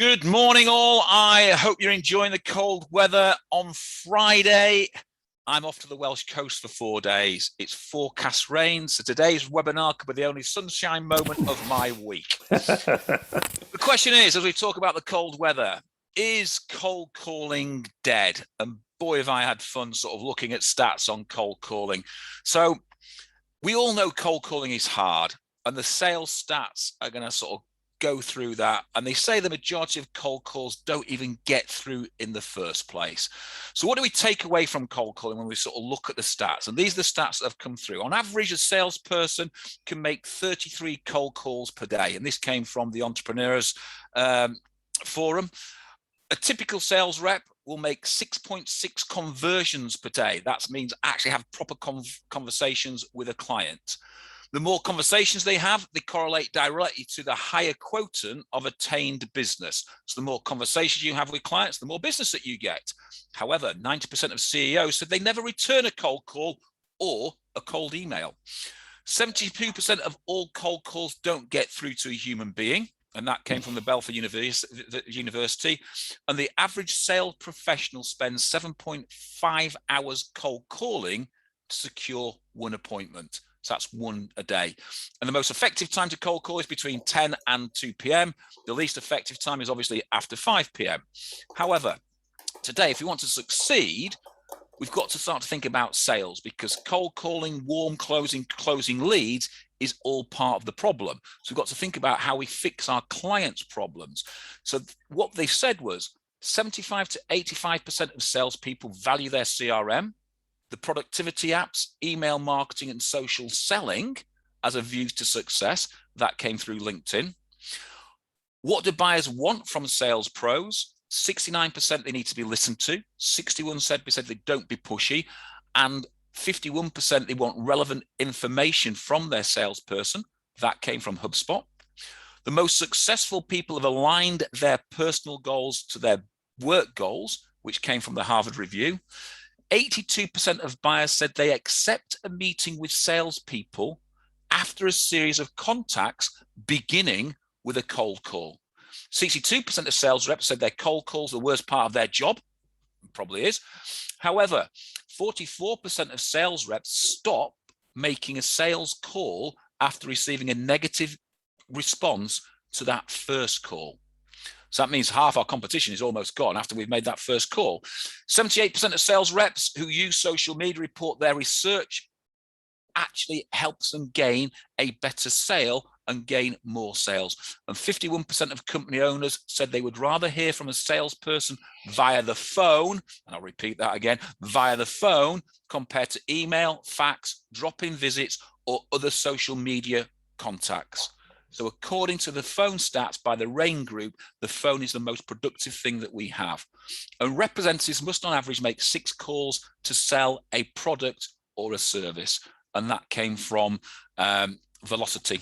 Good morning, all. I hope you're enjoying the cold weather on Friday. I'm off to the Welsh coast for 4 days. It's forecast rain, so today's webinar could be the only sunshine moment of my week. The question is, as we talk about the cold weather, is cold calling dead? And boy, have I had fun sort of looking at stats on cold calling. So we all know cold calling is hard, and the sales stats are going to sort of go through that, and they say the majority of cold calls don't even get through in the first place. So what do we take away from cold calling when we sort of look at the stats? And these are the stats that have come through. On average, a salesperson can make 33 cold calls per day, and this came from the Entrepreneurs Forum. A typical sales rep will make 6.6 conversions per day. That means actually have proper conversations with a client. The more conversations they have, they correlate directly to the higher quotient of attained business. So the more conversations you have with clients, the more business that you get. However, 90% of CEOs said they never return a cold call or a cold email. 72% of all cold calls don't get through to a human being, and that came from the Belfast University. And the average sales professional spends 7.5 hours cold calling to secure one appointment. So that's one a day. And the most effective time to cold call is between 10 and 2 p.m. The least effective time is obviously after 5 p.m. However, today, if we want to succeed, we've got to start to think about sales, because cold calling, warm closing leads is all part of the problem. So we've got to think about how we fix our clients' problems. So what they said was 75 to 85% of salespeople value their CRM, the productivity apps, email marketing, and social selling as a view to success. That came through LinkedIn. What do buyers want from sales pros? 69% they need to be listened to. 61% they don't be pushy. And 51% they want relevant information from their salesperson. That came from HubSpot. The most successful people have aligned their personal goals to their work goals, which came from the Harvard Review. 82% of buyers said they accept a meeting with salespeople after a series of contacts, beginning with a cold call. 62% of sales reps said their cold calls are the worst part of their job. Probably is. However, 44% of sales reps stop making a sales call after receiving a negative response to that first call. So that means half our competition is almost gone after we've made that first call. 78% of sales reps who use social media report their research actually helps them gain a better sale and gain more sales. And 51% of company owners said they would rather hear from a salesperson via the phone, and I'll repeat that again, via the phone, compared to email, fax, drop-in visits, or other social media contacts. So according to the phone stats by the RAIN group, the phone is the most productive thing that we have. And representatives must on average make 6 calls to sell a product or a service. And that came from Velocity.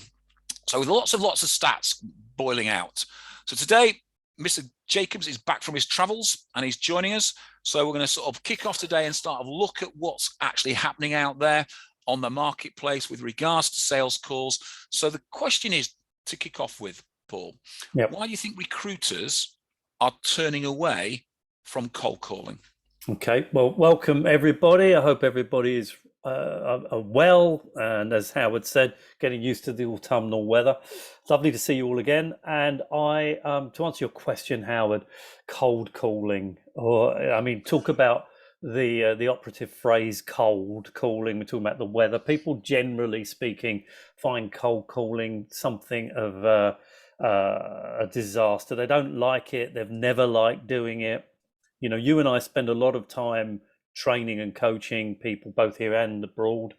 So with lots of stats boiling out. So today, Mr. Jacobs is back from his travels and he's joining us. So we're going to sort of kick off today and start to look at what's actually happening out there on the marketplace with regards to sales calls. So the question is, to kick off with, Paul, why do you think recruiters are turning away from cold calling? Okay, well, welcome everybody. I hope everybody is well, and as Howard said, getting used to the autumnal weather. Lovely to see you all again. And I, to answer your question, Howard, cold calling, or I mean, talk about the operative phrase cold calling. We're talking about the weather. People generally speaking find cold calling something of a disaster. They don't like it. They've never liked doing it. You know, you and I spend a lot of time training and coaching people both here and abroad.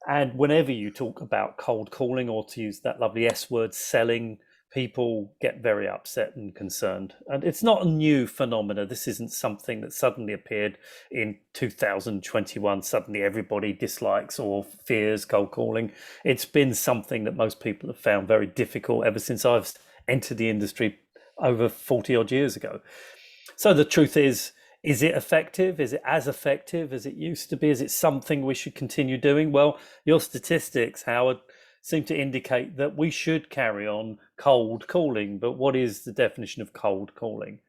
And whenever you talk about cold calling, or to use that lovely S word, selling, people get very upset and concerned. And it's not a new phenomena. This isn't something that suddenly appeared in 2021. Suddenly everybody dislikes or fears cold calling. It's been something that most people have found very difficult ever since I've entered the industry over 40 odd years ago. So the truth is it effective? Is it as effective as it used to be? Is it something we should continue doing? Well, your statistics, Howard, seem to indicate that we should carry on cold calling. But what is the definition of cold calling?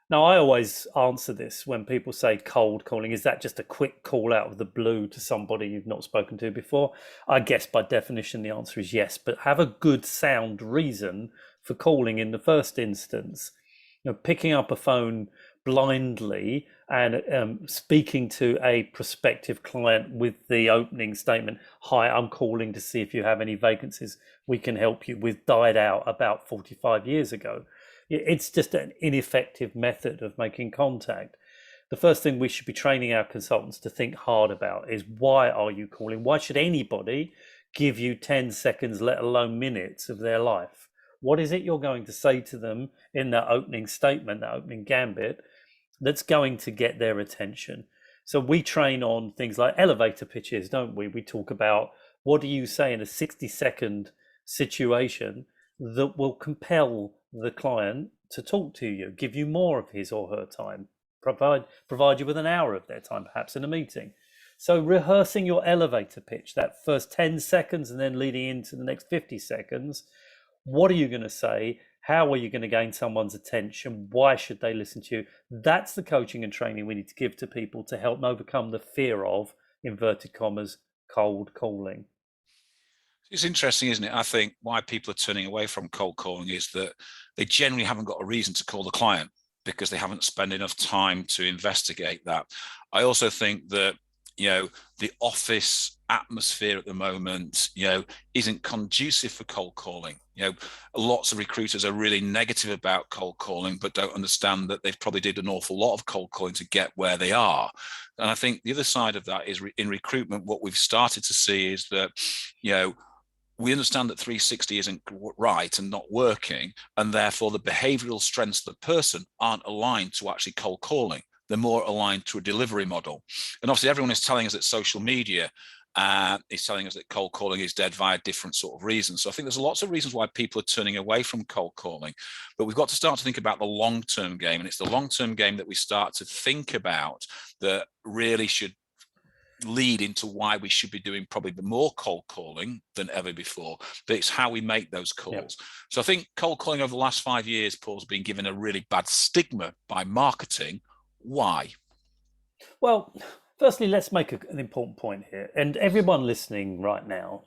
Now, I always answer this when people say cold calling. Is that just a quick call out of the blue to somebody you've not spoken to before? I guess by definition, the answer is yes, but have a good sound reason for calling in the first instance. Picking up a phone blindly and speaking to a prospective client with the opening statement, "Hi, I'm calling to see if you have any vacancies we can help you with," died out about 45 years ago. It's just an ineffective method of making contact. The first thing we should be training our consultants to think hard about is, why are you calling? Why should anybody give you 10 seconds, let alone minutes, of their life? What is it you're going to say to them in that opening statement, that opening gambit, that's going to get their attention? So we train on things like elevator pitches, don't we? We talk about, what do you say in a 60-second situation that will compel the client to talk to you, give you more of his or her time, provide you with an hour of their time, perhaps in a meeting. So rehearsing your elevator pitch, that first 10 seconds and then leading into the next 50 seconds, what are you going to say? How are you going to gain someone's attention? Why should they listen to you? That's the coaching and training we need to give to people to help them overcome the fear of, inverted commas, cold calling. It's interesting, isn't it? I think why people are turning away from cold calling is that they generally haven't got a reason to call the client because they haven't spent enough time to investigate that. I also think that, the office atmosphere at the moment, isn't conducive for cold calling. Lots of recruiters are really negative about cold calling, but don't understand that they've probably did an awful lot of cold calling to get where they are. And I think the other side of that is, in recruitment, what we've started to see is that, we understand that 360 isn't right and not working, and therefore the behavioral strengths of the person aren't aligned to actually cold calling. They're more aligned to a delivery model. And obviously everyone is telling us that social media is telling us that cold calling is dead via different sort of reasons. So I think there's lots of reasons why people are turning away from cold calling, but we've got to start to think about the long-term game. And it's the long-term game that we start to think about that really should lead into why we should be doing probably more cold calling than ever before, but it's how we make those calls. Yeah. So I think cold calling over the last 5 years, Paul's been given a really bad stigma by marketing. Why? Well, firstly, let's make an important point here. And everyone listening right now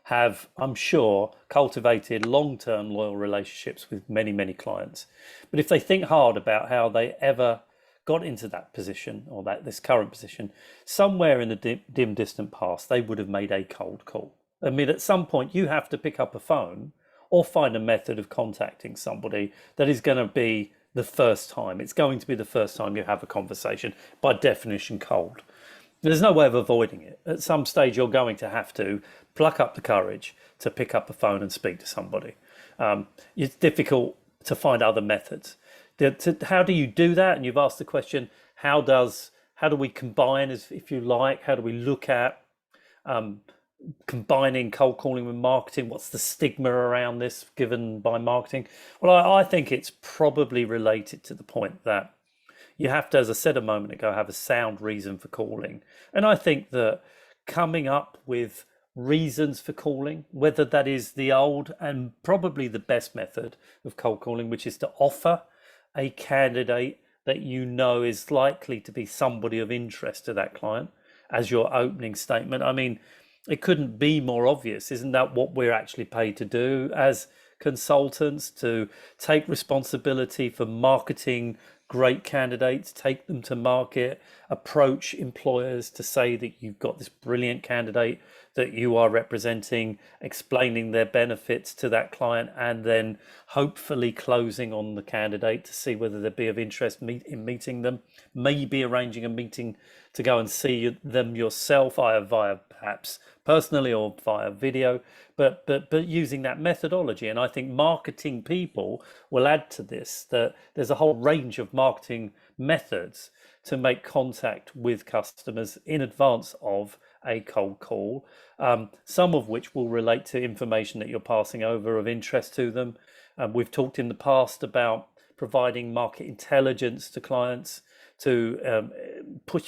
have, I'm sure, cultivated long-term loyal relationships with many, many clients. But if they think hard about how they ever got into that position, or this current position, somewhere in the dim distant past, they would have made a cold call. I mean, at some point you have to pick up a phone or find a method of contacting somebody that is going to be the first time. It's going to be the first time you have a conversation, by definition cold. There's no way of avoiding it. At some stage you're going to have to pluck up the courage to pick up the phone and speak to somebody. It's difficult to find other methods. How do you do that? And you've asked the question, how do we combine, if you like, how do we look at combining cold calling with marketing? What's the stigma around this given by marketing? Well, I think it's probably related to the point that you have to, as I said a moment ago, have a sound reason for calling. And I think that coming up with reasons for calling, whether that is the old and probably the best method of cold calling, which is to offer a candidate that you know is likely to be somebody of interest to that client as your opening statement. I mean, it couldn't be more obvious. Isn't that what we're actually paid to do as consultants, to take responsibility for marketing great candidates, take them to market, approach employers to say that you've got this brilliant candidate that you are representing, explaining their benefits to that client, and then hopefully closing on the candidate to see whether they'd be of interest in meeting them, maybe arranging a meeting to go and see them yourself, either via perhaps personally or via video, but using that methodology. And I think marketing people will add to this, that there's a whole range of marketing methods to make contact with customers in advance of a cold call, some of which will relate to information that you're passing over of interest to them. We've talked in the past about providing market intelligence to clients to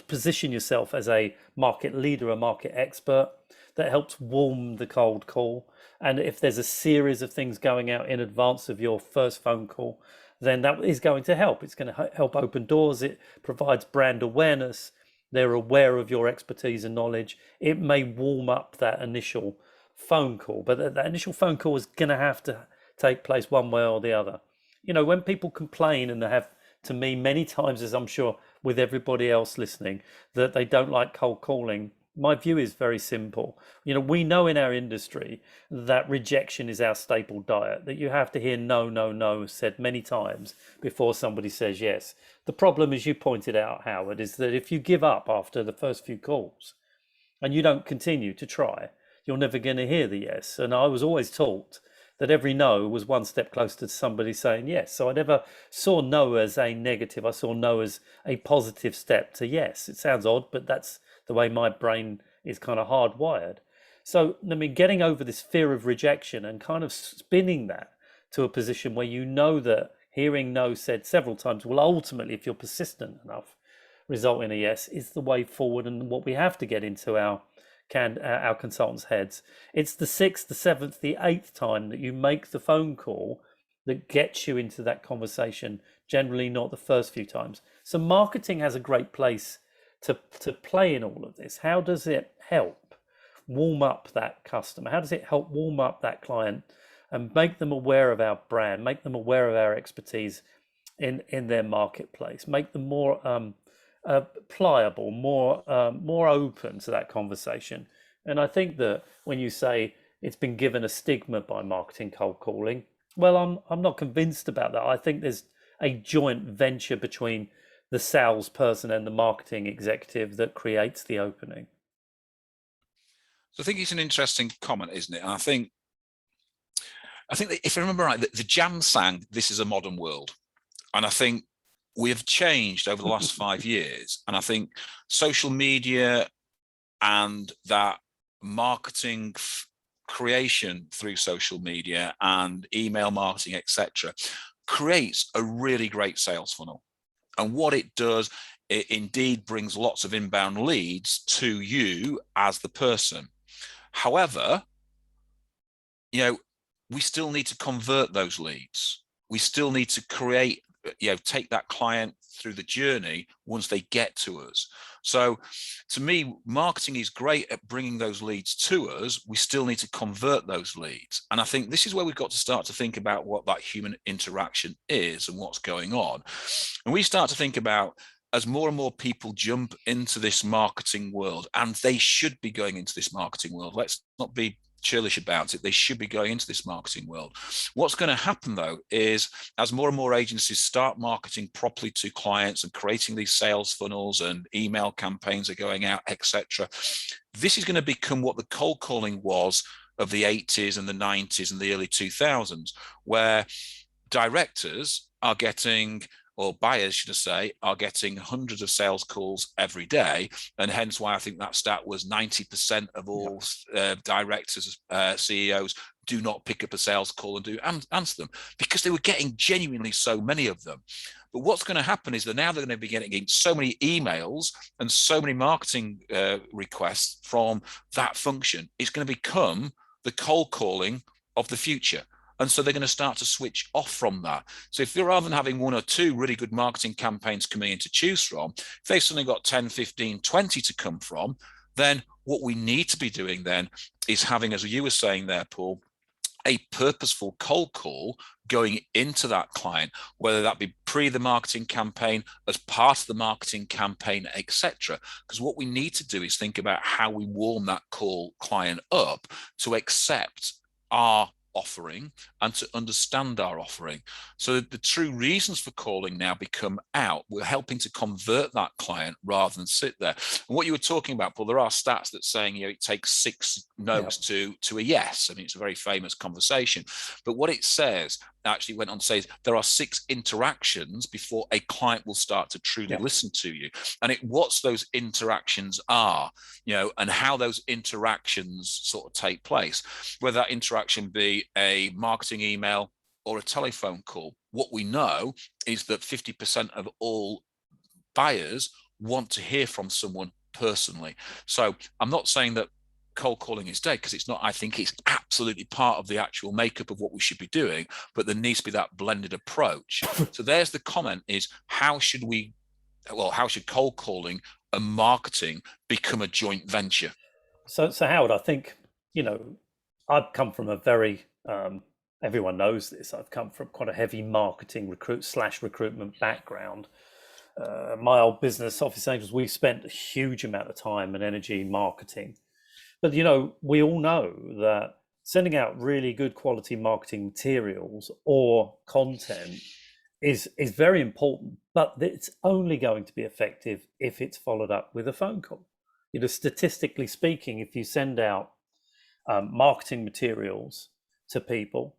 position yourself as a market leader, a market expert. that helps warm the cold call. And if there's a series of things going out in advance of your first phone call, then that is going to help. It's going to help open doors. It provides brand awareness. They're aware of your expertise and knowledge. It may warm up that initial phone call, but that initial phone call is going to have to take place one way or the other. When people complain, and they have to me many times, as I'm sure with everybody else listening, that they don't like cold calling, my view is very simple. We know in our industry that rejection is our staple diet, that you have to hear no, no, no said many times before somebody says yes. The problem, as you pointed out, Howard, is that if you give up after the first few calls and you don't continue to try, you're never going to hear the yes. And I was always taught that every no was one step closer to somebody saying yes. So I never saw no as a negative. I saw no as a positive step to yes. It sounds odd, but that's the way my brain is kind of hardwired. So, getting over this fear of rejection and kind of spinning that to a position where that hearing no said several times will ultimately, if you're persistent enough, result in a yes, is the way forward, and what we have to get into our consultants' heads. It's the 6th, the 7th, the 8th time that you make the phone call that gets you into that conversation, generally not the first few times. So marketing has a great place to play in all of this. How does it help warm up that customer? How does it help warm up that client and make them aware of our brand, make them aware of our expertise in their marketplace, make them more pliable, more open to that conversation? And I think that when you say it's been given a stigma by marketing cold calling, well, I'm not convinced about that. I think there's a joint venture between the salesperson and the marketing executive that creates the opening. So I think it's an interesting comment, isn't it? And I think that if I remember right, the Jam sang "This is a Modern World," and I think we have changed over the last 5 years. And I think social media and that marketing creation through social media and email marketing, etc., creates a really great sales funnel. And what it does, it indeed brings lots of inbound leads to you as the person. However, we still need to convert those leads. We still need to create, take that client through the journey once they get to us. So to me, marketing is great at bringing those leads to us. We still need to convert those leads. And I think this is where we've got to start to think about what that human interaction is and what's going on. And we start to think about, as more and more people jump into this marketing world, and they should be going into this marketing world. Let's not be churlish about it. They should be going into this marketing world. What's going to happen, though, is as more and more agencies start marketing properly to clients and creating these sales funnels and email campaigns are going out, etc., this is going to become what the cold calling was of the 80s and the 90s and the early 2000s, where directors are getting, or buyers, should I say, are getting hundreds of sales calls every day. And hence why I think that stat was 90% of all directors, CEOs do not pick up a sales call and do answer them, because they were getting genuinely so many of them. But what's going to happen is that now they're going to be getting so many emails and so many marketing requests from that function. It's going to become the cold calling of the future. And so they're going to start to switch off from that. So if they're, rather than having one or two really good marketing campaigns coming in to choose from, if they've suddenly got 10, 15, 20 to come from, then what we need to be doing then is having, as you were saying there, Paul, a purposeful cold call going into that client, whether that be pre the marketing campaign, as part of the marketing campaign, etc. Because what we need to do is think about how we warm that client up to accept our offering and to understand our offering. So the true reasons for calling now become out. We're helping to convert that client rather than sit there. And what you were talking about, Paul, there are stats that saying, it takes 6 no's to a yes. I mean, it's a very famous conversation. But what it says, actually went on to say, is there are 6 interactions before a client will start to truly listen to you. And what's those interactions are, and how those interactions sort of take place, whether that interaction be a marketing email or a telephone call. What we know is that 50% of all buyers want to hear from someone personally. So I'm not saying that cold calling is dead, because it's not. I think it's absolutely part of the actual makeup of what we should be doing, but there needs to be that blended approach. So there's the comment: is how should cold calling and marketing become a joint venture? So Howard, I think, I've come from a very, everyone knows this, I've come from quite a heavy marketing recruitment background. My old business, Office Angels, we've spent a huge amount of time and energy in marketing. But, we all know that sending out really good quality marketing materials or content is very important, but it's only going to be effective if it's followed up with a phone call. Statistically speaking, if you send out marketing materials to people,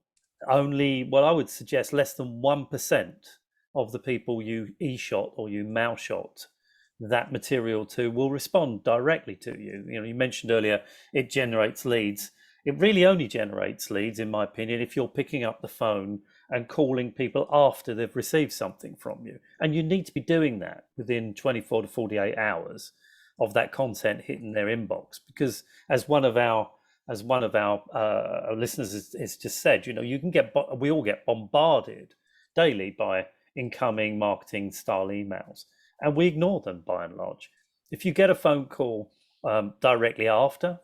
only, well, I would suggest less than 1% of the people you e-shot or you mouse shot that material to will respond directly to you. You mentioned earlier it generates leads. It really only generates leads, in my opinion, if you're picking up the phone and calling people after they've received something from you. And you need to be doing that within 24 to 48 hours of that content hitting their inbox, because as one of our listeners has just said, we all get bombarded daily by incoming marketing style emails, and we ignore them by and large. If you get a phone call directly after,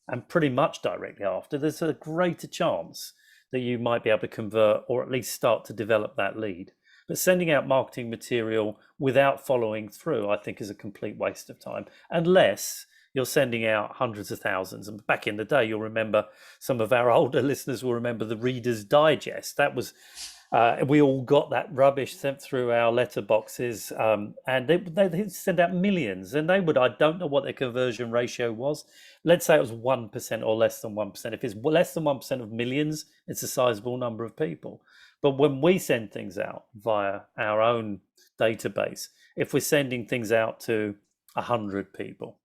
and pretty much directly after, there's a greater chance that you might be able to convert or at least start to develop that lead. But sending out marketing material without following through, I think, is a complete waste of time, unless you're sending out hundreds of thousands. And back in the day, you'll remember, some of our older listeners will remember the Reader's Digest. That was, we all got that rubbish sent through our letterboxes, and they'd send out millions. And I don't know what their conversion ratio was. Let's say it was 1% or less than 1%. If it's less than 1% of millions, it's a sizable number of people. But when we send things out via our own database, if we're sending things out to 100 people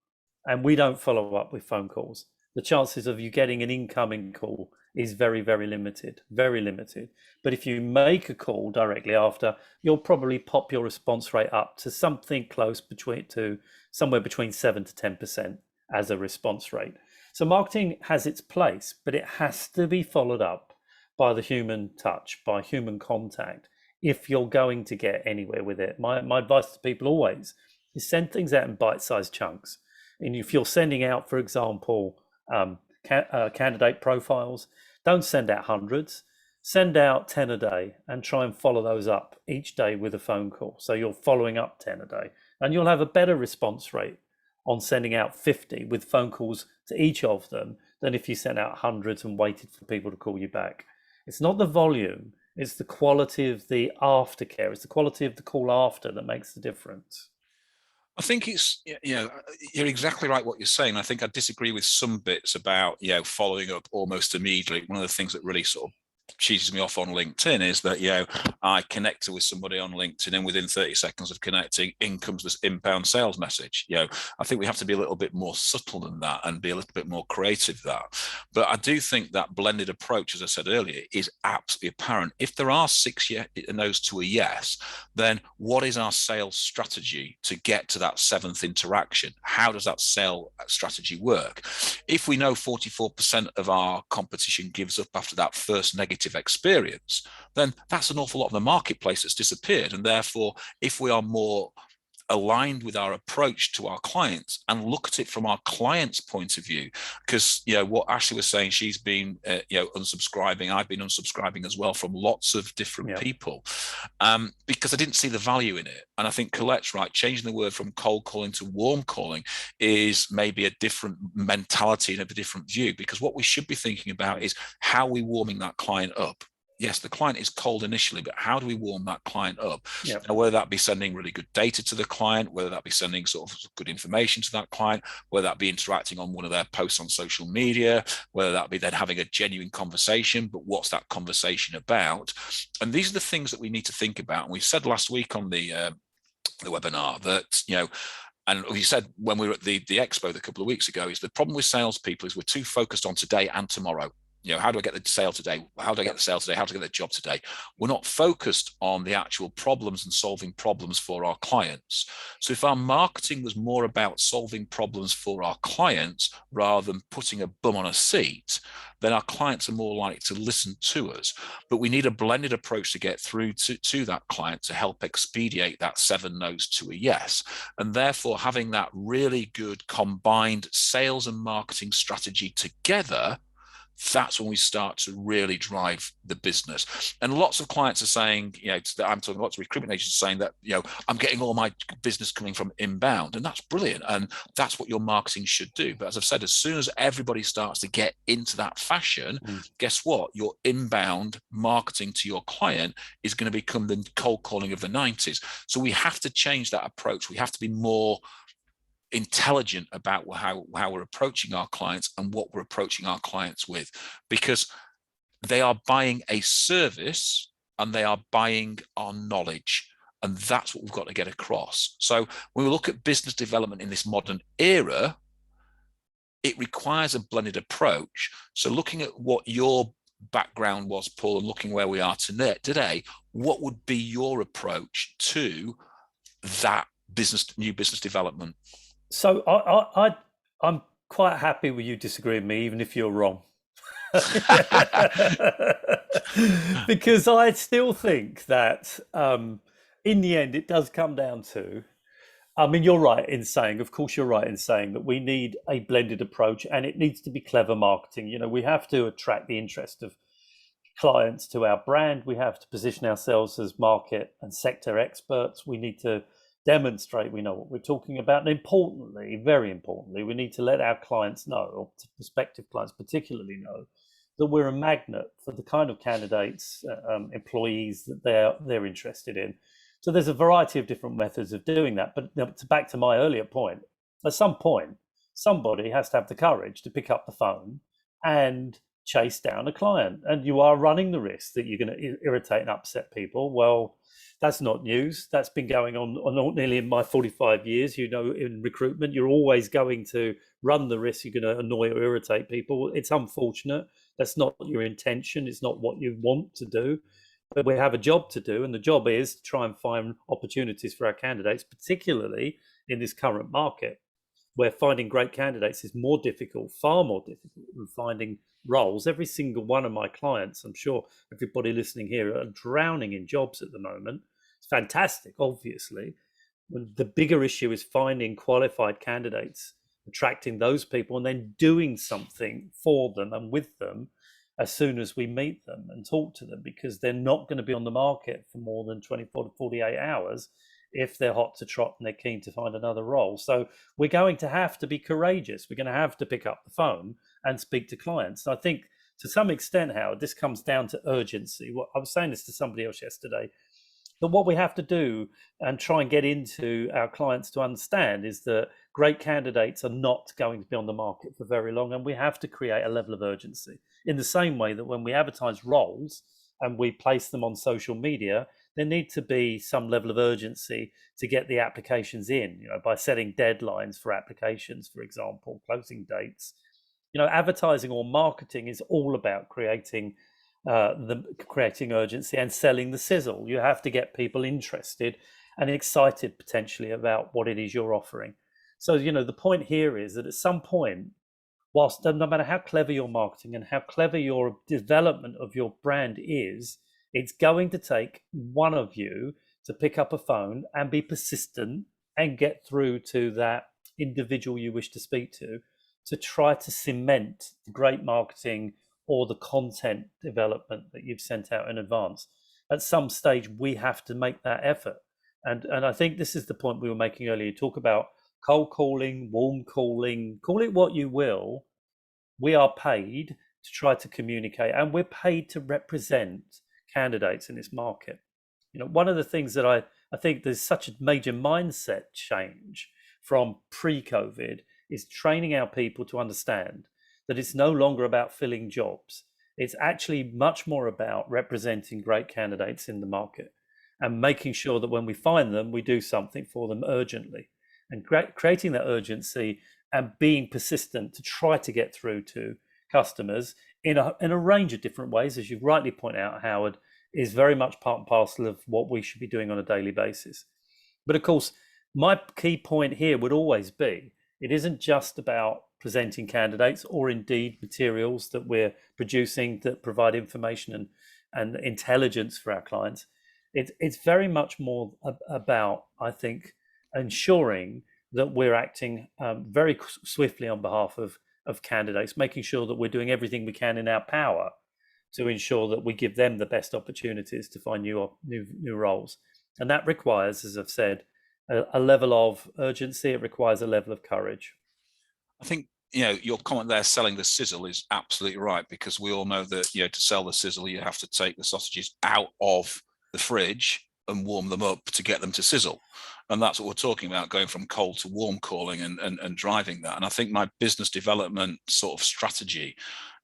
and we don't follow up with phone calls, the chances of you getting an incoming call is very, very limited, very limited. But if you make a call directly after, you'll probably pop your response rate up to something close somewhere between 7 to 10% as a response rate. So marketing has its place, but it has to be followed up by the human touch, by human contact, if you're going to get anywhere with it. My advice to people always is send things out in bite-sized chunks. And if you're sending out, for example, candidate profiles, don't send out hundreds. Send out 10 a day and try and follow those up each day with a phone call. So you're following up 10 a day, and you'll have a better response rate on sending out 50 with phone calls to each of them than if you sent out hundreds and waited for people to call you back. It's not the volume, it's the quality of the aftercare, it's the quality of the call after that makes the difference. I think it's, you're exactly right what you're saying. I think I disagree with some bits about, following up almost immediately. One of the things that really sort of cheeses me off on LinkedIn is that, I connected with somebody on LinkedIn, and within 30 seconds of connecting, in comes this inbound sales message. I think we have to be a little bit more subtle than that and be a little bit more creative than that. But I do think that blended approach, as I said earlier, is absolutely apparent. If there are 6 no's to a yes, then what is our sales strategy to get to that 7th interaction? How does that sales strategy work? If we know 44% of our competition gives up after that first negative experience, then that's an awful lot of the marketplace that's disappeared. And therefore, if we are more aligned with our approach to our clients and look at it from our clients' point of view, because what Ashley was saying, she's been unsubscribing, I've been unsubscribing as well from lots of different people, because I didn't see the value in it. And I think Colette's right, changing the word from cold calling to warm calling is maybe a different mentality and a different view, because what we should be thinking about is how are we warming that client up. Yes, the client is cold initially, but how do we warm that client up? Now, whether that be sending really good data to the client, whether that be sending sort of good information to that client, whether that be interacting on one of their posts on social media, whether that be then having a genuine conversation, but what's that conversation about? And these are the things that we need to think about. And we said last week on the webinar that, and we said when we were at the expo a couple of weeks ago, is the problem with salespeople is we're too focused on today and tomorrow. how do I get the sale today? How do I get the sale today? How do I get the job today? We're not focused on the actual problems and solving problems for our clients. So if our marketing was more about solving problems for our clients rather than putting a bum on a seat, then our clients are more likely to listen to us. But we need a blended approach to get through to that client to help expedite that 7 no's to a yes. And therefore, having that really good combined sales and marketing strategy together, that's when we start to really drive the business. And lots of clients are saying, I'm talking lots of recruitment agents saying that, I'm getting all my business coming from inbound, and that's brilliant. And that's what your marketing should do. But as I've said, as soon as everybody starts to get into that fashion, guess what? Your inbound marketing to your client is going to become the cold calling of the 90s. So we have to change that approach. We have to be more intelligent about how we're approaching our clients and what we're approaching our clients with, because they are buying a service and they are buying our knowledge, and that's what we've got to get across. So when we look at business development in this modern era, it requires a blended approach. So looking at what your background was, Paul, and looking where we are today, what would be your approach to that new business development? So I'm quite happy with you disagreeing with me, even if you're wrong. Because I still think that in the end, it does come down to, you're right in saying, of course, you're right in saying that we need a blended approach, and it needs to be clever marketing. We have to attract the interest of clients to our brand. We have to position ourselves as market and sector experts. We need to demonstrate we know what we're talking about. And importantly, very importantly, we need to let our clients know, or prospective clients particularly know, that we're a magnet for the kind of candidates, employees that they're interested in. So there's a variety of different methods of doing that. But back to my earlier point, at some point, somebody has to have the courage to pick up the phone and chase down a client. And you are running the risk that you're going to irritate and upset people. Well, that's not news. That's been going on nearly in my 45 years. In recruitment, you're always going to run the risk you're going to annoy or irritate people. It's unfortunate. That's not your intention. It's not what you want to do. But we have a job to do, and the job is to try and find opportunities for our candidates, particularly in this current market, where finding great candidates is more difficult, far more difficult than finding roles. Every single one of my clients, I'm sure everybody listening here, are drowning in jobs at the moment. It's fantastic, obviously. The bigger issue is finding qualified candidates, attracting those people, and then doing something for them and with them as soon as we meet them and talk to them, because they're not going to be on the market for more than 24 to 48 hours if they're hot to trot and they're keen to find another role. So we're going to have to be courageous. We're going to have to pick up the phone and speak to clients. And I think to some extent, Howard, this comes down to urgency. I was saying this to somebody else yesterday, that what we have to do and try and get into our clients to understand is that great candidates are not going to be on the market for very long, and we have to create a level of urgency. In the same way that when we advertise roles and we place them on social media, there need to be some level of urgency to get the applications in, by setting deadlines for applications, for example, closing dates. Advertising or marketing is all about creating urgency and selling the sizzle. You have to get people interested and excited potentially about what it is you're offering. So, the point here is that at some point, whilst no matter how clever your marketing and how clever your development of your brand is, it's going to take one of you to pick up a phone and be persistent and get through to that individual you wish to speak to try to cement the great marketing or the content development that you've sent out in advance. At some stage, we have to make that effort. And I think this is the point we were making earlier. You talk about cold calling, warm calling, call it what you will. We are paid to try to communicate, and we're paid to represent candidates in this market. One of the things that I think there's such a major mindset change from pre-COVID is training our people to understand that it's no longer about filling jobs. It's actually much more about representing great candidates in the market and making sure that when we find them, we do something for them urgently, and creating that urgency and being persistent to try to get through to customers in a range of different ways, as you rightly point out, Howard, is very much part and parcel of what we should be doing on a daily basis. But of course, my key point here would always be it isn't just about presenting candidates or indeed materials that we're producing that provide information and intelligence for our clients. It's very much more about, I think, ensuring that we're acting very swiftly on behalf of candidates, making sure that we're doing everything we can in our power to ensure that we give them the best opportunities to find new roles. And that requires, as I've said, a level of urgency. It requires a level of courage. I think, your comment there, selling the sizzle, is absolutely right, because we all know that, to sell the sizzle, you have to take the sausages out of the fridge and warm them up to get them to sizzle. And that's what we're talking about, going from cold to warm calling and driving that. And I think my business development sort of strategy,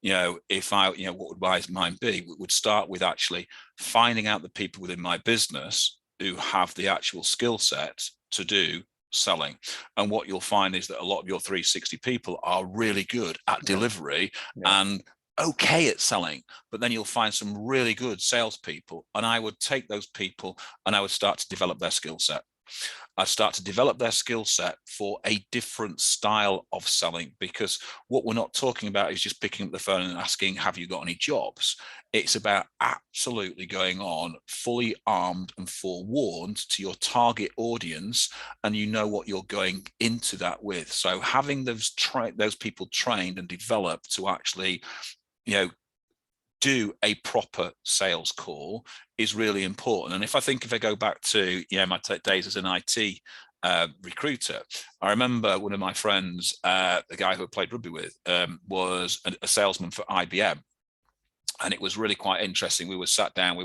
if I, what would mine be, would start with actually finding out the people within my business who have the actual skill set to do selling. And what you'll find is that a lot of your 360 people are really good at delivery and okay at selling, but then you'll find some really good salespeople, and I would take those people and I would start to develop their skill set. I start to develop their skill set for a different style of selling, because what we're not talking about is just picking up the phone and asking, have you got any jobs? It's about absolutely going on fully armed and forewarned to your target audience, and you know what you're going into that with. So having those people trained and developed to actually, do a proper sales call is really important. And if I go back to my days as an IT recruiter, I remember one of my friends, the guy who I played rugby with, was a salesman for IBM. And it was really quite interesting. We were sat down, we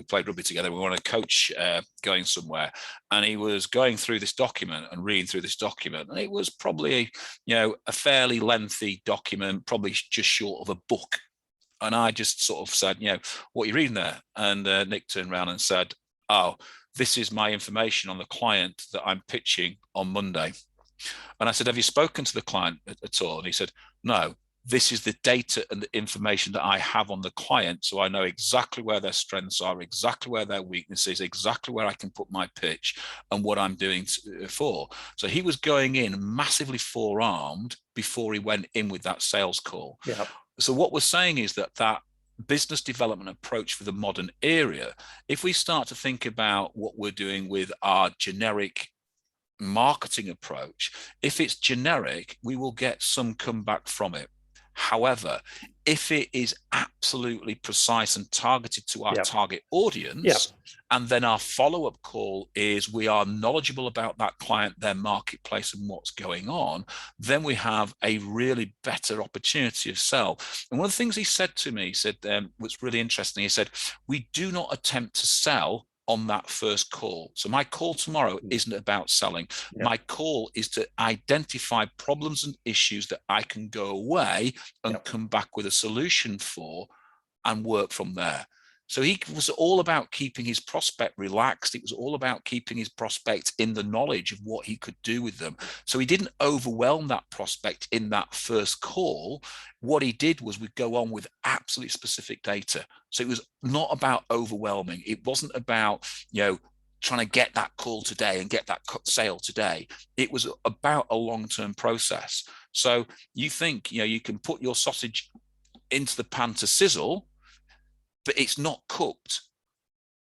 played rugby together. We were on a coach going somewhere, and he was going through this document and reading through this document. And it was probably, a fairly lengthy document, probably just short of a book. And I just sort of said, what are you reading there? And Nick turned around and said, oh, this is my information on the client that I'm pitching on Monday. And I said, have you spoken to the client at all? And he said, no, this is the data and the information that I have on the client. So I know exactly where their strengths are, exactly where their weaknesses, exactly where I can put my pitch and what I'm doing for. So he was going in massively forearmed before he went in with that sales call. Yeah. So what we're saying is that business development approach for the modern era, if we start to think about what we're doing with our generic marketing approach, if it's generic, we will get some comeback from it. However, if it is absolutely precise and targeted to our target audience, and then our follow-up call is we are knowledgeable about that client, their marketplace, and what's going on, then we have a really better opportunity of sell. And one of the things he said to me, he said, what's really interesting, he said, we do not attempt to sell on that first call. So my call tomorrow isn't about selling. My call is to identify problems and issues that I can go away and come back with a solution for and work from there. So he was all about keeping his prospect relaxed. It was all about keeping his prospect in the knowledge of what he could do with them. So he didn't overwhelm that prospect in that first call. What he did was we'd go on with absolutely specific data. So it was not about overwhelming. It wasn't about, trying to get that call today and get that sale today. It was about a long-term process. So you think, you can put your sausage into the pan to sizzle, but it's not cooked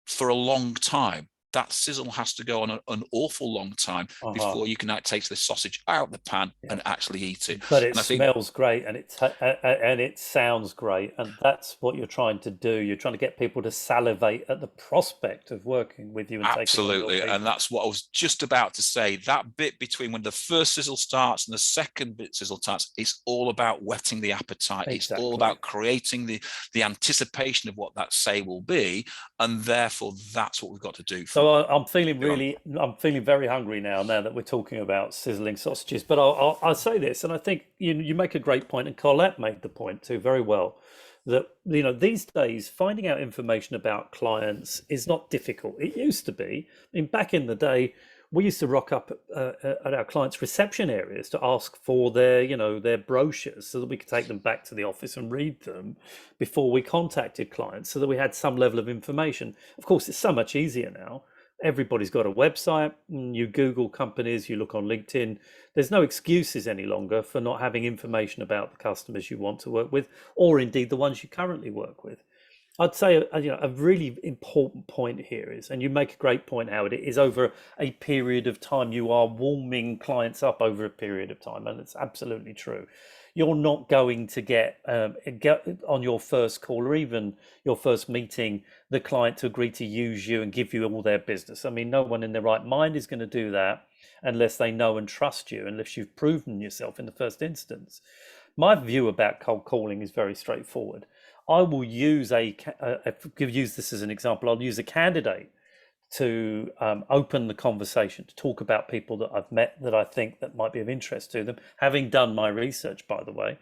for a long time. That sizzle has to go on an awful long time before you can take the sausage out of the pan and actually eat it. But it smells great, and it sounds great, and that's what you're trying to do. You're trying to get people to salivate at the prospect of working with you. And absolutely, and that's what I was just about to say. That bit between when the first sizzle starts and the second bit sizzle starts, it's all about whetting the appetite. Exactly. It's all about creating the anticipation of what that say will be, and therefore that's what we've got to do. So I'm feeling very hungry now that we're talking about sizzling sausages. But I'll say this, and I think you make a great point, and Colette made the point too very well, that these days finding out information about clients is not difficult. It used to be. I mean, back in the day, we used to rock up at our clients' reception areas to ask for their, their brochures so that we could take them back to the office and read them before we contacted clients, so that we had some level of information. Of course, it's so much easier now. Everybody's got a website. You Google companies, you look on LinkedIn. There's no excuses any longer for not having information about the customers you want to work with, or indeed the ones you currently work with. I'd say a really important point here is, and you make a great point, Howard, it is over a period of time. You are warming clients up over a period of time, and it's absolutely true. You're not going to get on your first call or even your first meeting the client to agree to use you and give you all their business. I mean, no one in their right mind is going to do that unless they know and trust you, unless you've proven yourself in the first instance. My view about cold calling is very straightforward. I will use use this as an example. I'll use a candidate to open the conversation, to talk about people that I've met that I think that might be of interest to them, having done my research, by the way.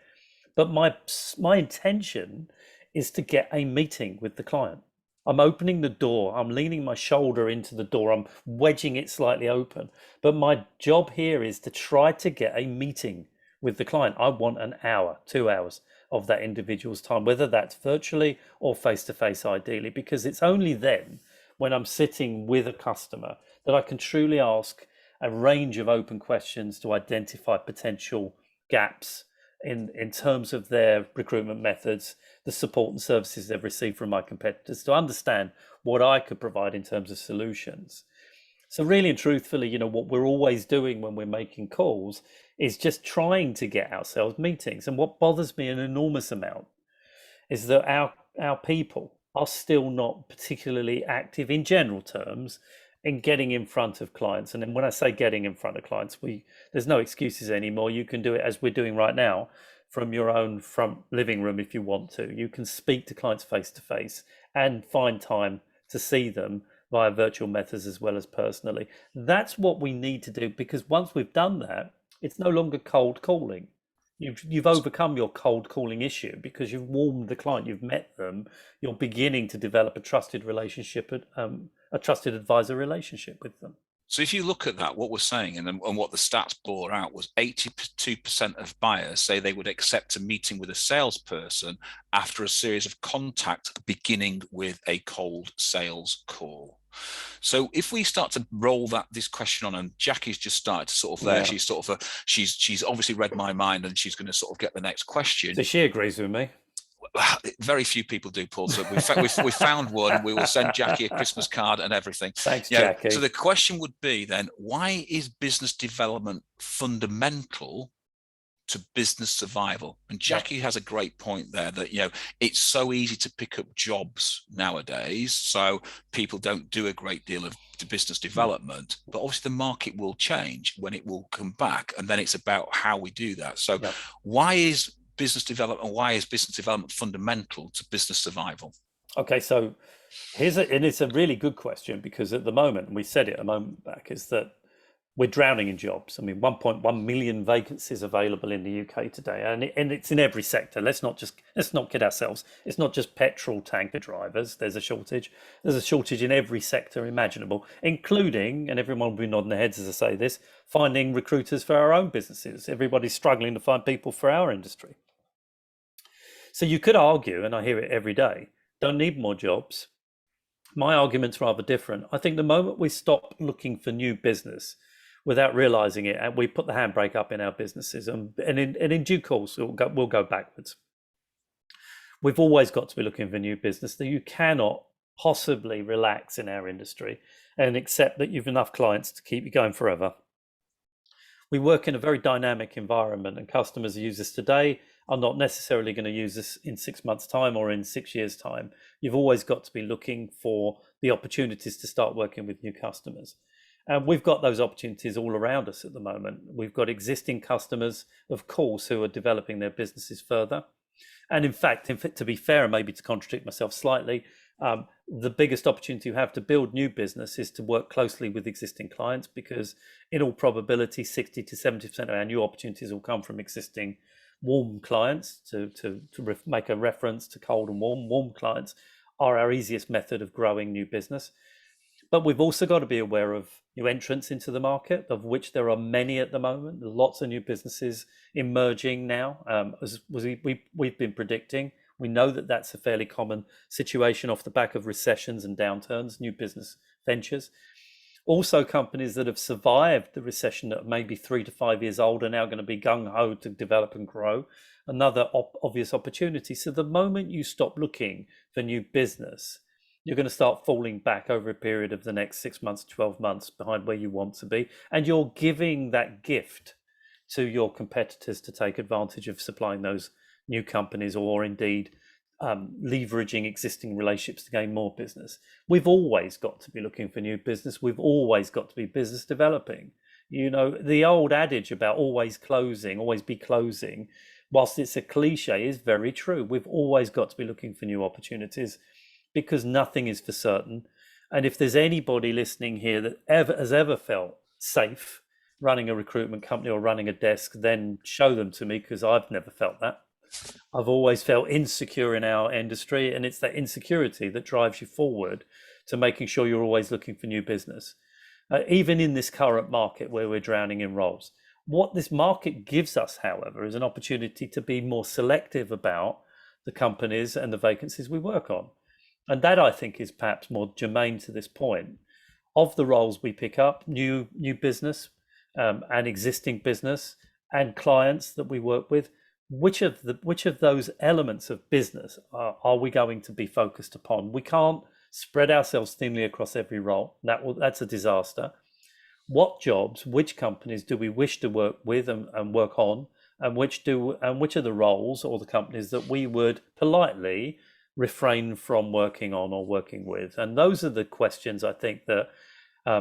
But my intention is to get a meeting with the client. I'm opening the door. I'm leaning my shoulder into the door. I'm wedging it slightly open. But my job here is to try to get a meeting with the client. I want an hour, 2 hours of that individual's time, whether that's virtually or face-to-face ideally, because it's only then, when I'm sitting with a customer, that I can truly ask a range of open questions to identify potential gaps in terms of their recruitment methods, the support and services they've received from my competitors, to understand what I could provide in terms of solutions. So really and truthfully, what we're always doing when we're making calls is just trying to get ourselves meetings. And what bothers me an enormous amount is that our people are still not particularly active in general terms in getting in front of clients. And then when I say getting in front of clients, there's no excuses anymore. You can do it as we're doing right now from your own front living room if you want to. You can speak to clients face to face and find time to see them via virtual methods as well as personally. That's what we need to do, because once we've done that, it's no longer cold calling. You've overcome your cold calling issue because you've warmed the client, you've met them, you're beginning to develop a trusted relationship, a trusted advisor relationship with them. So if you look at that, what we're saying and what the stats bore out was 82% of buyers say they would accept a meeting with a salesperson after a series of contact beginning with a cold sales call. So if we start to roll this question on, and Jackie's just started to sort of there, yeah. she's obviously read my mind, and she's going to sort of get the next question. So she agrees with me. Very few people do, Paul. So we found one. We will send Jackie a Christmas card and everything. Thanks, Jackie. So the question would be then, why is business development fundamental to business survival? And Jackie has a great point there that, it's so easy to pick up jobs nowadays. So people don't do a great deal of business development, but obviously the market will change when it will come back. And then it's about how we do that. So why is business development fundamental to business survival? Okay, so it's a really good question, because at the moment, and we said it a moment back, is that we're drowning in jobs. I mean, 1.1 million vacancies available in the UK today, and it's in every sector. Let's not kid ourselves. It's not just petrol tanker drivers. There's a shortage. There's a shortage in every sector imaginable, including, and everyone will be nodding their heads as I say this, finding recruiters for our own businesses. Everybody's struggling to find people for our industry. So you could argue, and I hear it every day, don't need more jobs. My argument's rather different. I think the moment we stop looking for new business without realizing it, and we put the handbrake up in our businesses, and in due course, we'll go backwards. We've always got to be looking for new business. That you cannot possibly relax in our industry and accept that you've enough clients to keep you going forever. We work in a very dynamic environment, and customers who use this today are not necessarily going to use this in 6 months' time or in 6 years' time. You've always got to be looking for the opportunities to start working with new customers. And we've got those opportunities all around us at the moment. We've got existing customers, of course, who are developing their businesses further. And in fact, to be fair, and maybe to contradict myself slightly, the biggest opportunity you have to build new business is to work closely with existing clients, because in all probability, 60 to 70% of our new opportunities will come from existing warm clients. To make a reference to cold and warm clients are our easiest method of growing new business. But we've also got to be aware of new entrants into the market, of which there are many at the moment. Lots of new businesses emerging now, as we've been predicting. We know that that's a fairly common situation off the back of recessions and downturns, new business ventures. Also, companies that have survived the recession that may be 3 to 5 years old are now going to be gung-ho to develop and grow. Another obvious opportunity. So the moment you stop looking for new business, you're going to start falling back over a period of the next 6 months, 12 months behind where you want to be. And you're giving that gift to your competitors to take advantage of supplying those new companies, or indeed leveraging existing relationships to gain more business. We've always got to be looking for new business. We've always got to be business developing. You know, the old adage about always closing, always be closing, whilst it's a cliche, is very true. We've always got to be looking for new opportunities, because nothing is for certain. And if there's anybody listening here that has ever felt safe running a recruitment company or running a desk, then show them to me, because I've never felt that. I've always felt insecure in our industry, and it's that insecurity that drives you forward to making sure you're always looking for new business. Even in this current market where we're drowning in roles. What this market gives us, however, is an opportunity to be more selective about the companies and the vacancies we work on. And that, I think, is perhaps more germane to this point. Of the roles we pick up, new business and existing business and clients that we work with, which of those elements of business are we going to be focused upon? We can't spread ourselves thinly across every role. That's a disaster. What jobs, which companies do we wish to work with and work on, and which are the roles or the companies that we would politely refrain from working on or working with? And those are the questions I think that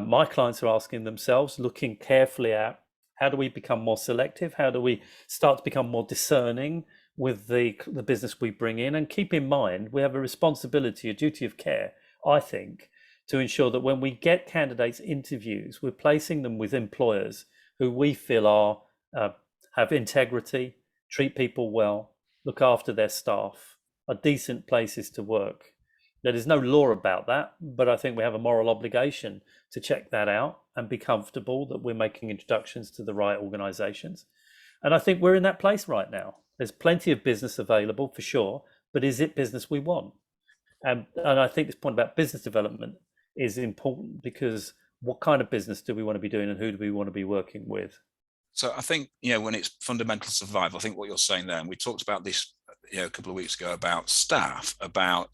my clients are asking themselves, looking carefully at how do we become more selective? How do we start to become more discerning with the business we bring in? And keep in mind, we have a responsibility, a duty of care, I think, to ensure that when we get candidates interviews, we're placing them with employers who we feel have integrity, treat people well, look after their staff, are decent places to work. There is no law about that, but I think we have a moral obligation to check that out and be comfortable that we're making introductions to the right organizations. And I think we're in that place right now. There's plenty of business available for sure, but is it business we want? And I think this point about business development is important, because what kind of business do we want to be doing and who do we want to be working with? So I think, when it's fundamental survival, I think what you're saying there, and we talked about this, a couple of weeks ago about staff, about,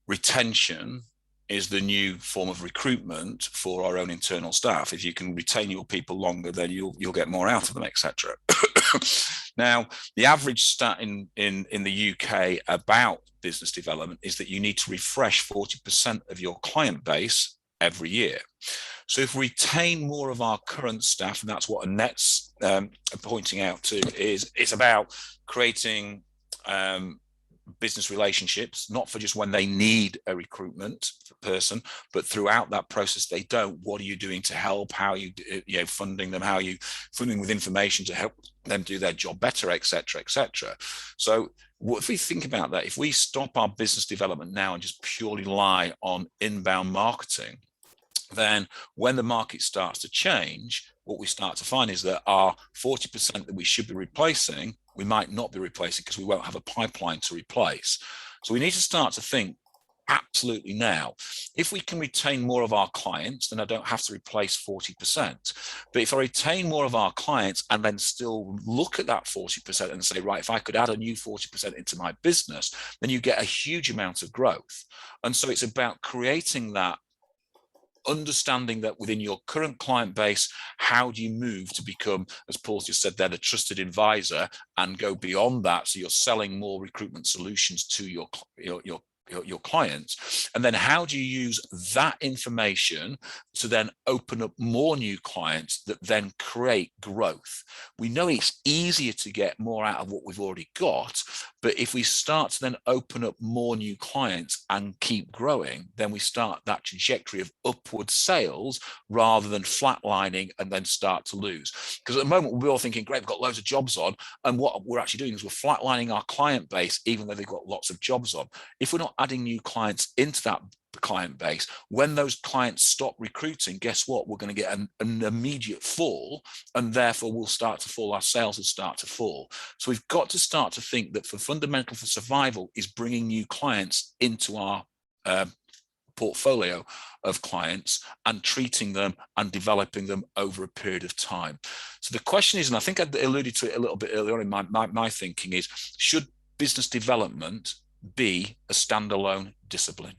retention is the new form of recruitment for our own internal staff. If you can retain your people longer, then you'll get more out of them, etc. Now, the average stat in the UK about business development is that you need to refresh 40% of your client base every year. So if we retain more of our current staff, and that's what Annette's pointing out to, is it's about creating business relationships, not for just when they need a recruitment person, but throughout that process they don't. What are you doing to help? How are you, funding them? How are you funding with information to help them do their job better, etc., etc. So if we think about that, if we stop our business development now and just purely rely on inbound marketing, then when the market starts to change, what we start to find is that our 40% that we should be replacing, we might not be replacing because we won't have a pipeline to replace. So we need to start to think absolutely now. If we can retain more of our clients, then I don't have to replace 40%. But if I retain more of our clients and then still look at that 40% and say, right, if I could add a new 40% into my business, then you get a huge amount of growth. And so it's about creating that understanding that within your current client base, how do you move to become, as Paul just said, they're the trusted advisor, and go beyond that, so you're selling more recruitment solutions to your clients. And then how do you use that information to then open up more new clients that then create growth? We know it's easier to get more out of what we've already got, but if we start to then open up more new clients and keep growing, then we start that trajectory of upward sales rather than flatlining and then start to lose. Because at the moment we're all thinking, great, we've got loads of jobs on, and what we're actually doing is we're flatlining our client base even though they've got lots of jobs on. If we're not adding new clients into that client base, when those clients stop recruiting, guess what? We're going to get an immediate fall, and therefore we'll start to fall. Our sales will start to fall. So we've got to start to think that for fundamental for survival is bringing new clients into our portfolio of clients and treating them and developing them over a period of time. So the question is, and I think I alluded to it a little bit earlier on in my thinking, is should business development be a standalone discipline?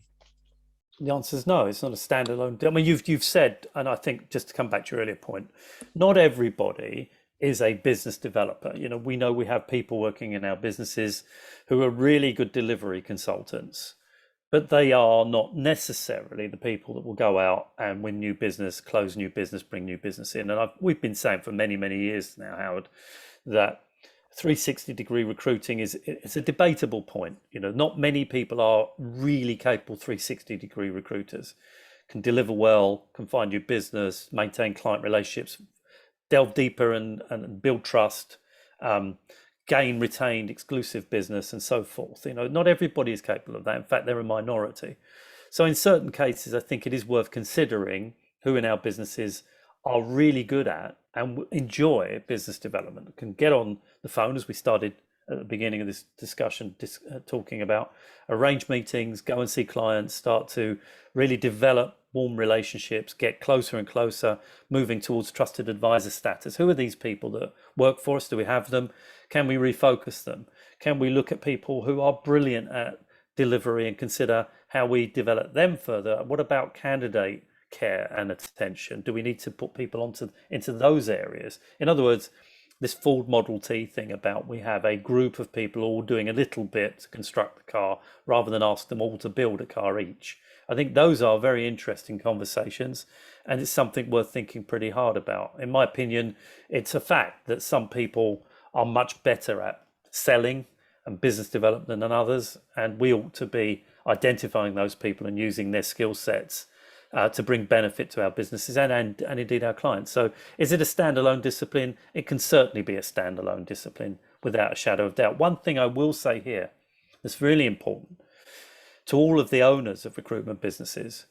The answer is no, it's not a standalone. I mean, you've said, and I think just to come back to your earlier point, not everybody is a business developer. You know we have people working in our businesses who are really good delivery consultants, but they are not necessarily the people that will go out and win new business, close new business, bring new business in. And we've been saying for many, many years now, Howard, that 360-degree recruiting is a debatable point. You know, not many people are really capable 360-degree recruiters, can deliver well, can find new business, maintain client relationships, delve deeper and build trust, gain retained exclusive business and so forth. You know, not everybody is capable of that. In fact, they're a minority. So in certain cases, I think it is worth considering who in our businesses are really good at and enjoy business development, can get on the phone, as we started at the beginning of this discussion, talking about, arrange meetings, go and see clients, start to really develop warm relationships, get closer and closer, moving towards trusted advisor status. Who are these people that work for us? Do we have them? Can we refocus them? Can we look at people who are brilliant at delivery and consider how we develop them further? What about candidate care and attention? Do we need to put people into those areas? In other words, this Ford Model T thing about we have a group of people all doing a little bit to construct the car rather than ask them all to build a car each. I think those are very interesting conversations, and it's something worth thinking pretty hard about. In my opinion, it's a fact that some people are much better at selling and business development than others, and we ought to be identifying those people and using their skill sets to bring benefit to our businesses and indeed our clients. So is it a standalone discipline? It can certainly be a standalone discipline without a shadow of doubt. One thing I will say here that's really important to all of the owners of recruitment businesses,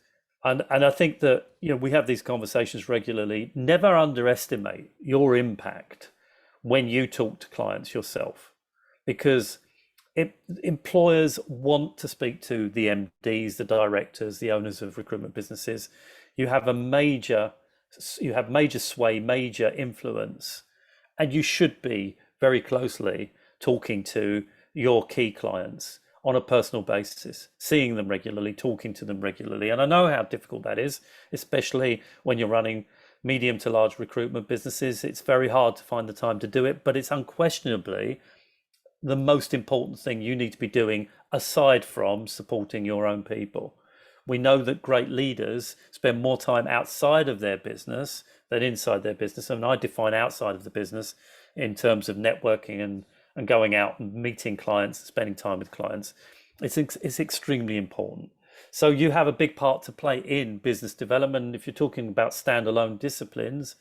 and I think that we have these conversations regularly, never underestimate your impact when you talk to clients yourself, because employers want to speak to the MDs, the directors, the owners of recruitment businesses. You have major sway, major influence, and you should be very closely talking to your key clients on a personal basis, seeing them regularly, talking to them regularly. And I know how difficult that is, especially when you're running medium to large recruitment businesses. It's very hard to find the time to do it, but it's unquestionably the most important thing you need to be doing aside from supporting your own people. We know that great leaders spend more time outside of their business than inside their business. And I define outside of the business in terms of networking and going out and meeting clients, spending time with clients. It's extremely important. So you have a big part to play in business development. If you're talking about standalone disciplines,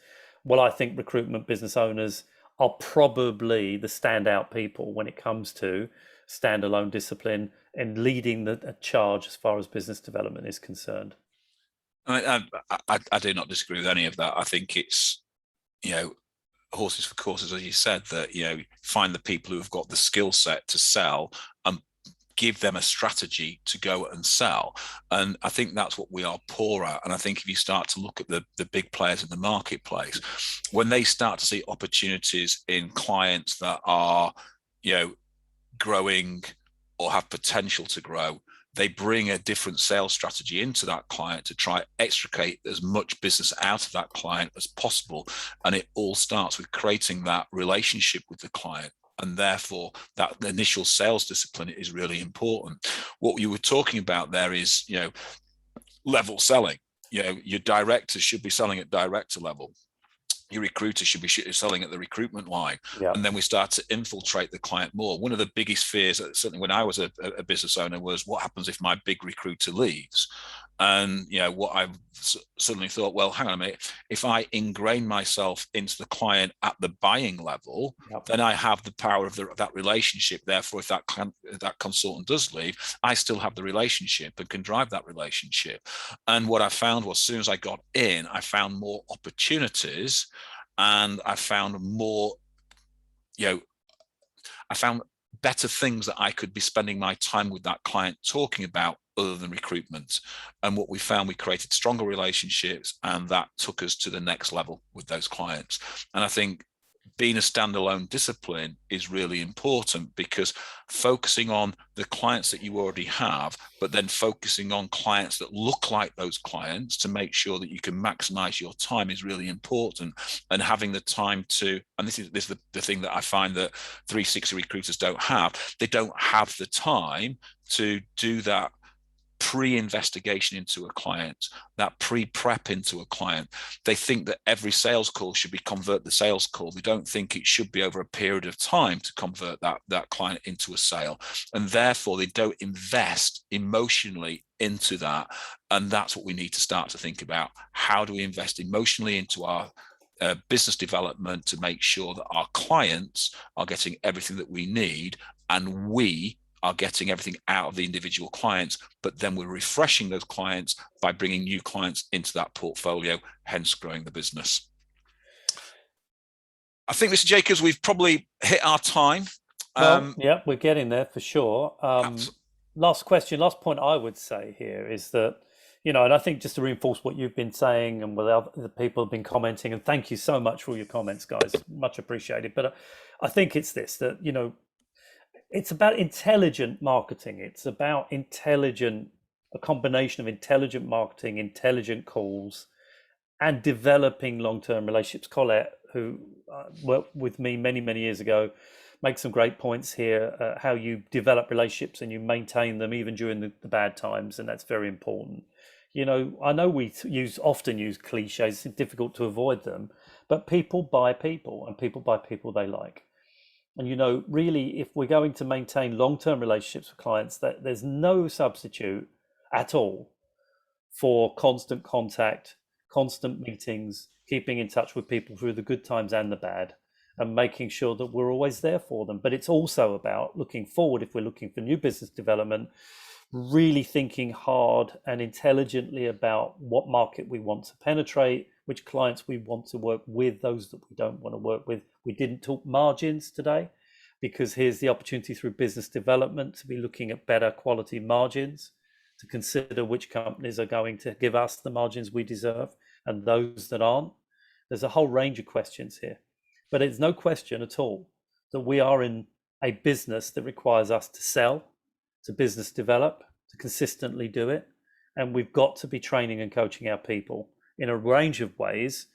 well, I think recruitment business owners are probably the standout people when it comes to standalone discipline and leading the charge as far as business development is concerned. I do not disagree with any of that. I think it's, horses for courses, as you said, that, find the people who have got the skill set to sell and give them a strategy to go and sell. And I think that's what we are poor at. And I think if you start to look at the big players in the marketplace, when they start to see opportunities in clients that are, growing or have potential to grow, they bring a different sales strategy into that client to try extricate as much business out of that client as possible. And it all starts with creating that relationship with the client. And therefore, that initial sales discipline is really important. What you were talking about there is, level selling. Your directors should be selling at director level. Your recruiters should be selling at the recruitment line. Yeah. And then we start to infiltrate the client more. One of the biggest fears, certainly when I was a business owner, was what happens if my big recruiter leaves? And what I've suddenly thought, well, hang on a minute, if I ingrain myself into the client at the buying level, then I have the power of that relationship. Therefore, if that consultant does leave, I still have the relationship and can drive that relationship. And what I found was, as soon as I got in, I found more opportunities, and I found more, I found better things that I could be spending my time with that client talking about other than recruitment. And what we found, we created stronger relationships, and that took us to the next level with those clients. And I think being a standalone discipline is really important, because focusing on the clients that you already have, but then focusing on clients that look like those clients to make sure that you can maximize your time is really important. And having the time to, and this is the thing that I find that 360 recruiters don't have, they don't have the time to do that pre-investigation into a client, that pre-prep into a client. They think that every sales call should be convert the sales call. They don't think it should be over a period of time to convert that client into a sale. And therefore, they don't invest emotionally into that. And that's what we need to start to think about. How do we invest emotionally into our business development to make sure that our clients are getting everything that we need, and we are getting everything out of the individual clients, but then we're refreshing those clients by bringing new clients into that portfolio, hence growing the business. I think, Mr. Jacobs, we've probably hit our time. Well, yeah, we're getting there for sure. Last point I would say here is that, and I think just to reinforce what you've been saying and what the people have been commenting, and thank you so much for all your comments, guys, much appreciated. But I think it's this, that, it's about intelligent marketing. It's about a combination of intelligent marketing, intelligent calls, and developing long-term relationships. Colette, who worked with me many, many years ago, makes some great points here, how you develop relationships and you maintain them even during the bad times, and that's very important. I know we often use cliches, it's difficult to avoid them, but people buy people, and people buy people they like. And really, if we're going to maintain long-term relationships with clients, that there's no substitute at all for constant contact, constant meetings, keeping in touch with people through the good times and the bad, and making sure that we're always there for them. But it's also about looking forward. If we're looking for new business development, really thinking hard and intelligently about what market we want to penetrate, which clients we want to work with, those that we don't want to work with. We didn't talk margins today, because here's the opportunity through business development to be looking at better quality margins, to consider which companies are going to give us the margins we deserve and those that aren't. There's a whole range of questions here, but it's no question at all that we are in a business that requires us to sell, to business develop, to consistently do it. And we've got to be training and coaching our people in a range of ways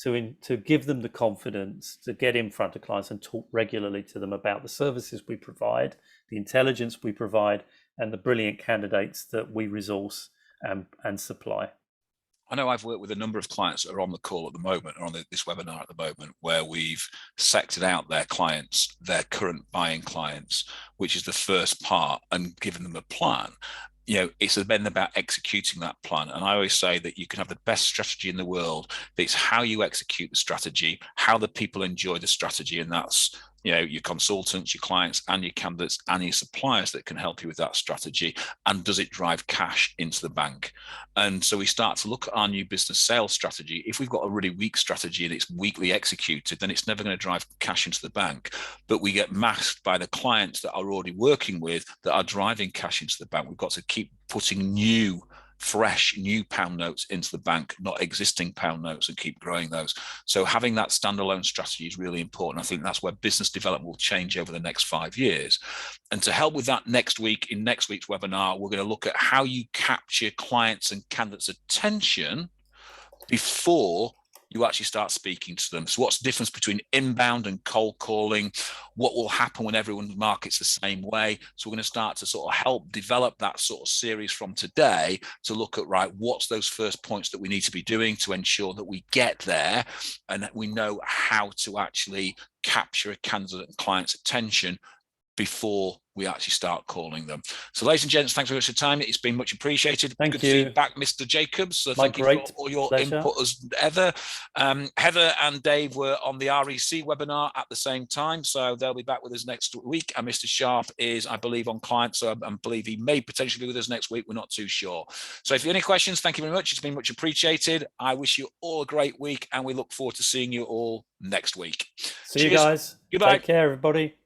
to give them the confidence to get in front of clients and talk regularly to them about the services we provide, the intelligence we provide, and the brilliant candidates that we resource and supply. I know I've worked with a number of clients that are on the call at the moment, or on this webinar at the moment, where we've sectored out their clients, their current buying clients, which is the first part, and given them a plan. It's then about executing that plan. And I always say that you can have the best strategy in the world, but it's how you execute the strategy, how the people enjoy the strategy. And that's, your consultants, your clients, and your candidates, and your suppliers that can help you with that strategy. And does it drive cash into the bank? And so we start to look at our new business sales strategy. If we've got a really weak strategy and it's weakly executed, then it's never going to drive cash into the bank. But we get masked by the clients that are already working with that are driving cash into the bank. We've got to keep putting new pound notes into the bank, not existing pound notes, and keep growing those. So having that standalone strategy is really important. I think that's where business development will change over the next 5 years. And to help with that, in next week's webinar, we're going to look at how you capture clients and candidates' attention before you actually start speaking to them. So what's the difference between inbound and cold calling? What will happen when everyone markets the same way? So we're going to start to sort of help develop that sort of series from today to look at, right, what's those first points that we need to be doing to ensure that we get there, and that we know how to actually capture a candidate and client's attention before we actually start calling them. So ladies and gents, thanks very much for your time. It's been much appreciated. Thank Good you. to see you back, Mr. Jacobs. So My thank you for great all your pleasure. input as ever. Heather and Dave were on the REC webinar at the same time, so they'll be back with us next week. And Mr. Sharp is, I believe, on client, so I believe he may potentially be with us next week. We're not too sure. So if you have any questions, thank you very much. It's been much appreciated. I wish you all a great week, and we look forward to seeing you all next week. See you guys. Goodbye. Take care, everybody.